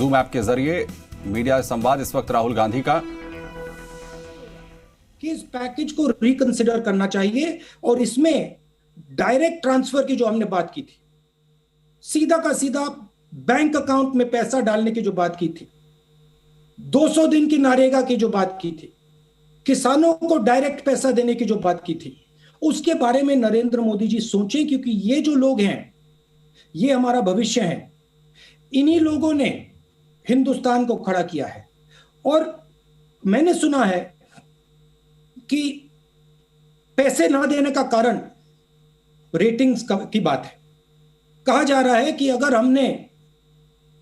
Zoom app के जरिए media संवाद इस वक्त राहुल गांधी का कि इस पैकेज को रिकंसिडर करना चाहिए और इसमें डायरेक्ट ट्रांसफर की जो हमने बात की थी, सीधा का सीधा बैंक अकाउंट में पैसा डालने की जो बात की थी, 200 दिन की नरेगा की जो बात की थी, किसानों को डायरेक्ट पैसा देने की जो बात की थी, उसके बारे में नरेंद्र मोदी जी सोचें, क्योंकि ये जो लोग हैं ये हमारा भविष्य है। इन्हीं लोगों ने हिंदुस्तान को खड़ा किया है। और मैंने सुना है कि पैसे ना देने का कारण रेटिंग्स की बात है। कहा जा रहा है कि अगर हमने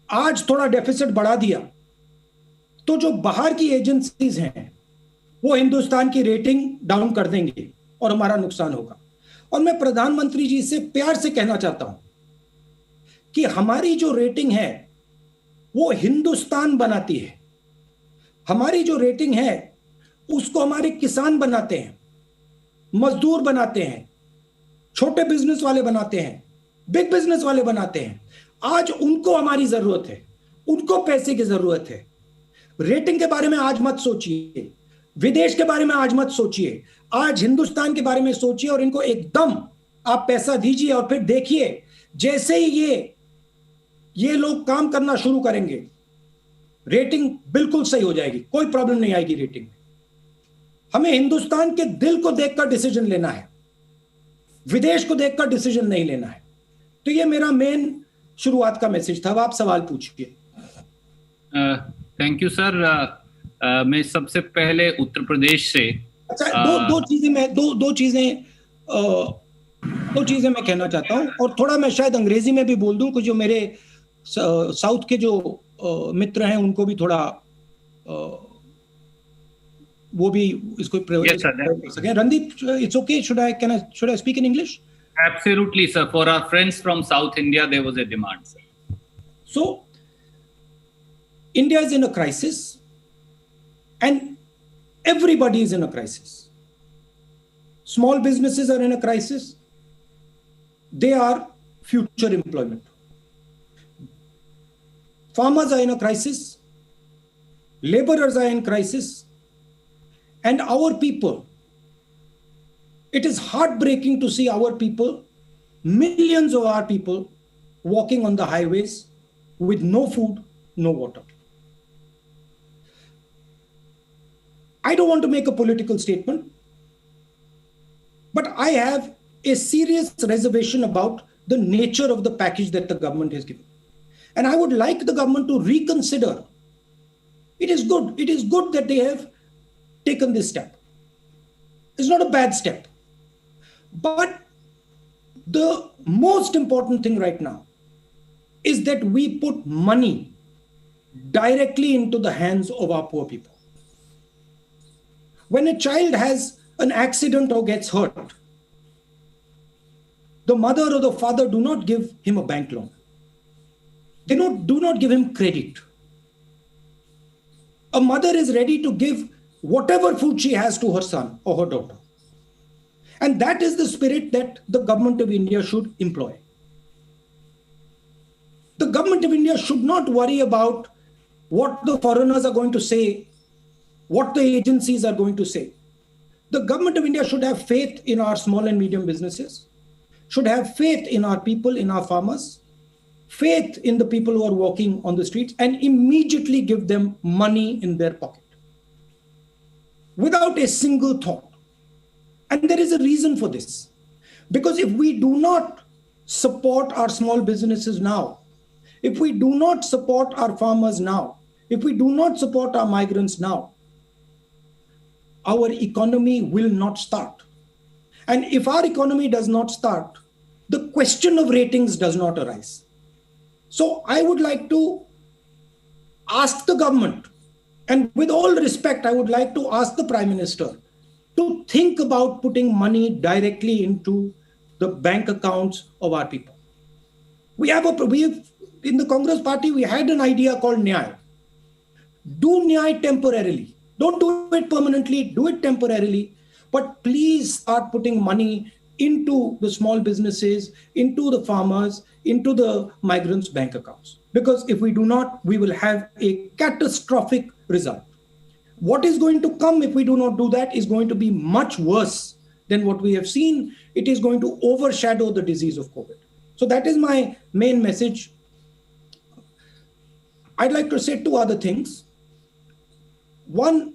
आज थोड़ा डेफिसिट बढ़ा दिया तो जो बाहर की एजेंसीज हैं वो हिंदुस्तान की रेटिंग डाउन कर देंगे और हमारा नुकसान होगा। और मैं प्रधानमंत्री जी से प्यार से कहना चाहता हूं कि हमारी जो रेटिंग है वो हिंदुस्तान बनाती है। हमारी जो रेटिंग है उसको हमारे किसान बनाते हैं, मजदूर बनाते हैं, छोटे बिजनेस वाले बनाते हैं, बिग बिजनेस वाले बनाते हैं। आज उनको हमारी जरूरत है, उनको पैसे की जरूरत है। रेटिंग के बारे में आज मत सोचिए, विदेश के बारे में आज मत सोचिए, आज हिंदुस्तान के बारे में सोचिए और इनको एकदम आप पैसा दीजिए और फिर देखिए जैसे ही ये लोग काम करना शुरू करेंगे रेटिंग बिल्कुल सही हो जाएगी, कोई प्रॉब्लम नहीं आएगी रेटिंग में। हमें हिंदुस्तान के दिल को देखकर डिसीजन लेना है, विदेश को देखकर डिसीजन नहीं लेना है। तो ये मेरा मेन शुरुआत का मैसेज था। अब आप सवाल पूछिए। Thank you sir. मैं सबसे पहले उत्तर प्रदेश से दो चीजें मैं कहना चाहता हूं और थोड़ा मैं शायद अंग्रेजी में भी बोल दूं, कुछ जो मेरे साउथ के जो मित्र हैं उनको भी थोड़ा वो भी इसको प्रयोग कर सकें। Randeep, it's okay, should I speak in English? Absolutely, sir. For our friends from South India, there was a demand, sir. So, India is in a crisis, and everybody is in a crisis. Small businesses are in a crisis. They are future employment. Farmers are in a crisis. Laborers are in crisis. And our people, it is heartbreaking to see our people, millions of our people, walking on the highways with no food, no water. I don't want to make a political statement, but I have a serious reservation about the nature of the package that the government has given. And I would like the government to reconsider. It is good that they have taken this step. It's not a bad step. But the most important thing right now is that we put money directly into the hands of our poor people. When a child has an accident or gets hurt, the mother or the father do not give him a bank loan. They do not give him credit. A mother is ready to give whatever food she has to her son or her daughter. And that is the spirit that the government of India should employ. The government of India should not worry about what the foreigners are going to say, what the agencies are going to say. The government of India should have faith in our small and medium businesses, should have faith in our people, in our farmers, faith in the people who are walking on the streets, and immediately give them money in their pocket without a single thought. And there is a reason for this. Because if we do not support our small businesses now, if we do not support our farmers now, if we do not support our migrants now, our economy will not start. And if our economy does not start, the question of ratings does not arise. So I would like to ask the government, and with all respect, I would like to ask the Prime Minister to think about putting money directly into the bank accounts of our people. In the Congress party, we had an idea called Nyay. Do Nyay temporarily. Don't do it permanently, do it temporarily, but please start putting money into the small businesses, into the farmers, into the migrants' bank accounts. Because if we do not, we will have a catastrophic result. What is going to come if we do not do that is going to be much worse than what we have seen. It is going to overshadow the disease of COVID. So that is my main message. I'd like to say two other things. One,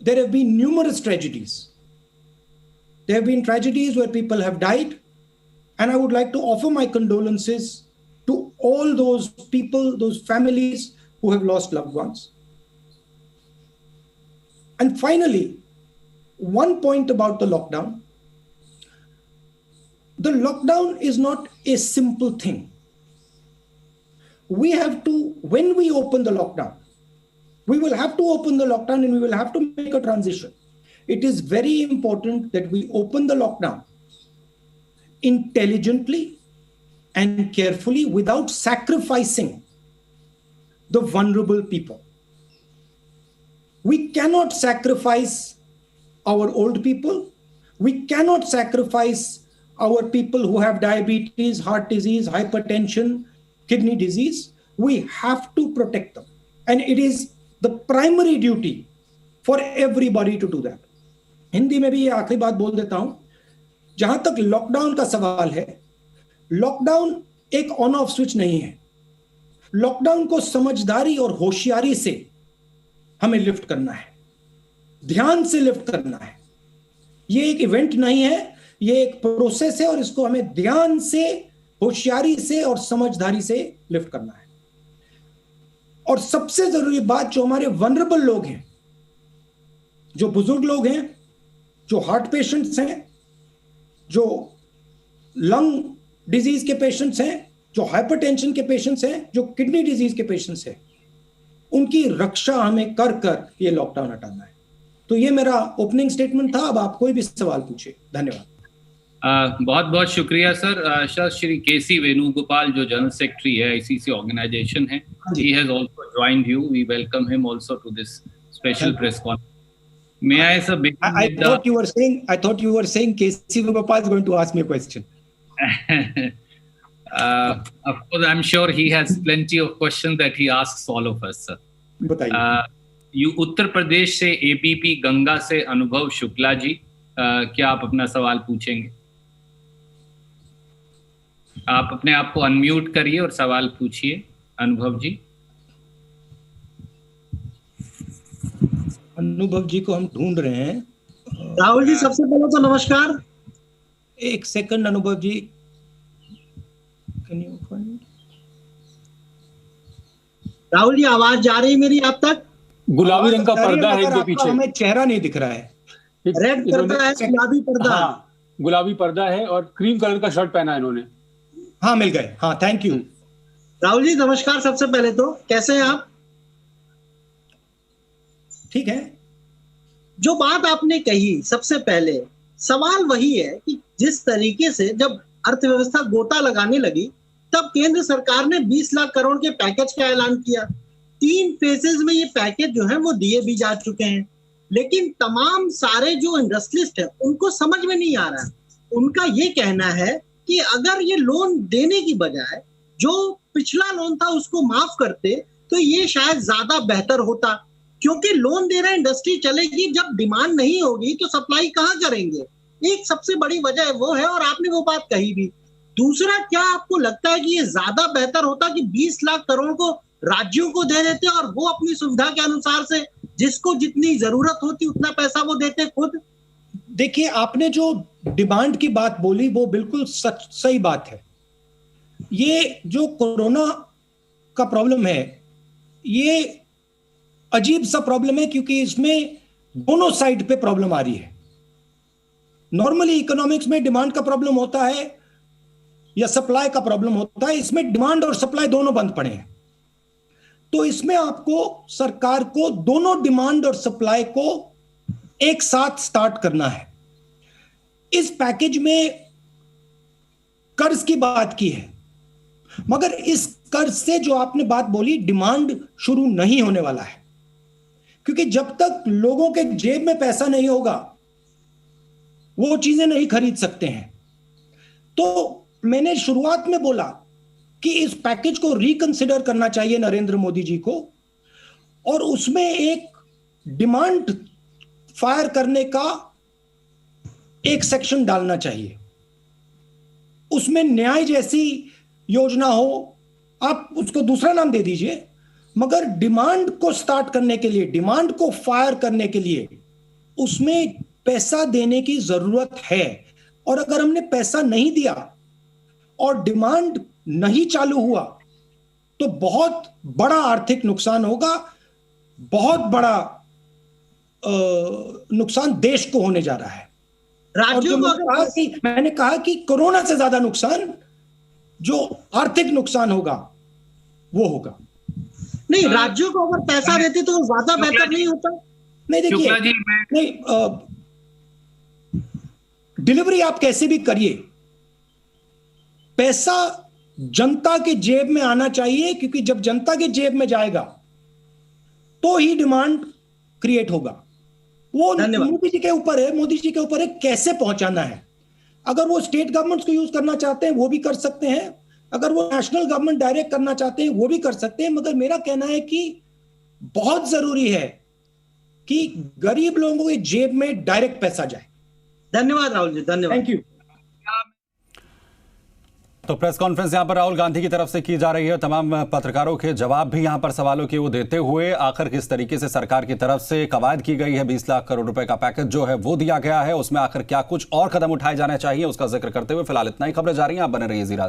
there have been numerous tragedies. There have been tragedies where people have died, and I would like to offer my condolences to all those people, those families who have lost loved ones. And finally, one point about the lockdown. The lockdown is not a simple thing. We have to, when we open the lockdown, we will have to open the lockdown and we will have to make a transition. It is very important that we open the lockdown intelligently and carefully without sacrificing the vulnerable people. We cannot sacrifice our old people. We cannot sacrifice our people who have diabetes, heart disease, hypertension, kidney disease. We have to protect them. And it is the primary duty for everybody to do that. Hindi में भी ये आखिरी बात बोल देता हूं, जहां तक लॉकडाउन का सवाल है, लॉकडाउन एक ऑन ऑफ स्विच नहीं है. लॉकडाउन को समझदारी और होशियारी से हमें लिफ्ट करना है, ध्यान से लिफ्ट करना है. ये एक इवेंट नहीं है, ये एक प्रोसेस है और इसको हमें ध्यान से, होशियारी से और समझदारी से लिफ्ट करना है. और सबसे जरूरी बात, जो हमारे वनरेबल लोग हैं, जो बुजुर्ग लोग हैं, जो हार्ट पेशेंट्स हैं, जो लंग डिजीज के पेशेंट्स हैं, जो हाइपरटेंशन के पेशेंट्स हैं, जो किडनी डिजीज के पेशेंट्स हैं, उनकी रक्षा हमें कर कर ये लॉकडाउन हटाना है. तो ये मेरा ओपनिंग स्टेटमेंट था. अब आप कोई भी सवाल पूछिए. धन्यवाद. बहुत बहुत शुक्रिया सर. सर, श्री केसी वेणुगोपाल जो जनरल सेक्रेटरी है आईसीसी ऑर्गेनाइजेशन है, he has also joined you. We welcome him also to this special press conference. May I, sir, I thought you were saying KC Venugopal is going to ask me a question. Of course, I'm sure he has plenty of questions that he asks all of us, sir. बताइए. You Uttar Pradesh से APP Ganga से अनुभव शुक्ला जी, क्या आप अपना सवाल पूछेंगे? आप अपने आप को अनम्यूट करिए और सवाल पूछिए. अनुभव जी. अनुभव जी को हम ढूंढ रहे हैं. राहुल जी, सबसे पहले तो नमस्कार. एक second Anubhav ji. Can you find? Rahul ji, आवाज जा रही है मेरी आप तक? गुलाबी रंग का पर्दा है इनके पीछे. हमें चेहरा नहीं दिख रहा है. रेड पर्दा है, गुलाबी पर्दा. हाँ, गुलाबी पर्दा है और क्रीम कलर का शर्ट पहना है इन्होंने. हाँ, मिल गए. हाँ, थैंक यू. राहुल जी नमस्कार. सबसे पहले तो कैसे हैं आप? ठीक है. जो बात आपने कही, सबसे पहले सवाल वही है कि जिस तरीके से जब अर्थव्यवस्था गोता लगाने लगी, तब केंद्र सरकार ने 20 लाख करोड़ के पैकेज का ऐलान किया. 3 फेजेस में ये पैकेज जो है वो दिए भी जा चुके हैं, लेकिन तमाम सारे जो इंडस्ट्रियलिस्ट है उनको समझ में नहीं आ रहा है. उनका ये कहना है कि अगर ये लोन देने की बजाय जो पिछला लोन था उसको माफ करते तो ये शायद ज्यादा बेहतर होता, क्योंकि लोन दे रहे इंडस्ट्री चलेगी, जब डिमांड नहीं होगी तो सप्लाई कहाँ करेंगे. एक सबसे बड़ी वजह वो है, और आपने वो बात कही भी. दूसरा, क्या आपको लगता है कि ये ज्यादा बेहतर होता कि 20 लाख करोड़ को राज्यों को दे देते और वो अपनी सुविधा के अनुसार से जिसको जितनी जरूरत होती उतना पैसा वो देते खुद? देखिए, आपने जो डिमांड की बात बोली वो बिल्कुल सही बात है. ये जो कोरोना का प्रॉब्लम है, ये अजीब सा प्रॉब्लम है, क्योंकि इसमें दोनों साइड पे प्रॉब्लम आ रही है. नॉर्मली इकोनॉमिक्स में डिमांड का प्रॉब्लम होता है या सप्लाई का प्रॉब्लम होता है. इसमें डिमांड और सप्लाई दोनों बंद पड़े हैं. तो इसमें आपको, सरकार को, दोनों डिमांड और सप्लाई को एक साथ स्टार्ट करना है. इस पैकेज में कर्ज की बात की है, मगर इस कर्ज से जो आपने बात बोली, डिमांड शुरू नहीं होने वाला है. क्योंकि जब तक लोगों के जेब में पैसा नहीं होगा वो चीजें नहीं खरीद सकते हैं। तो मैंने शुरुआत में बोला कि इस पैकेज को रिकंसिडर करना चाहिए नरेंद्र मोदी जी को, और उसमें एक डिमांड फायर करने का एक सेक्शन डालना चाहिए। उसमें न्याय जैसी योजना हो, आप उसको दूसरा नाम दे दीजिए, मगर डिमांड को स्टार्ट करने के लिए, डिमांड को फायर करने के लिए उसमें पैसा देने की जरूरत है। और अगर हमने पैसा नहीं दिया और डिमांड नहीं चालू हुआ तो बहुत बड़ा आर्थिक नुकसान होगा, बहुत बड़ा नुकसान देश को होने जा रहा है। राज्यों को मैंने कहा कि कोरोना से ज्यादा नुकसान जो आर्थिक नुकसान होगा वो होगा। नहीं, राज्यों को अगर पैसा देते तो ज्यादा बेहतर नहीं होता? नहीं, देखिए, नहीं, डिलीवरी आप कैसे भी करिए, पैसा जनता के जेब में आना चाहिए, क्योंकि जब जनता के जेब में जाएगा तो ही डिमांड क्रिएट होगा। वो मोदी जी के ऊपर है, मोदी जी के ऊपर है कैसे पहुंचाना है। अगर वो स्टेट गवर्नमेंट्स को यूज करना चाहते हैं वो भी कर सकते हैं, अगर वो नेशनल गवर्नमेंट डायरेक्ट करना चाहते हैं वो भी कर सकते हैं, मगर मेरा कहना है कि बहुत जरूरी है कि गरीब लोगों की जेब में डायरेक्ट पैसा जाए। धन्यवाद राहुल जी, धन्यवाद, थैंक यू। तो प्रेस कॉन्फ्रेंस यहां पर राहुल गांधी की तरफ से की जा रही है। तमाम पत्रकारों के जवाब भी यहां पर सवालों के वो देते हुए आखिर किस तरीके से सरकार की तरफ से कवायद की गई है, 20 लाख करोड़ रुपए का पैकेज जो है वो दिया गया है, उसमें आखिर क्या कुछ और कदम उठाए जाने चाहिए उसका जिक्र करते हुए फिलहाल इतना ही। खबरें जारी हैं, आप बने रहिए जी राजधानी।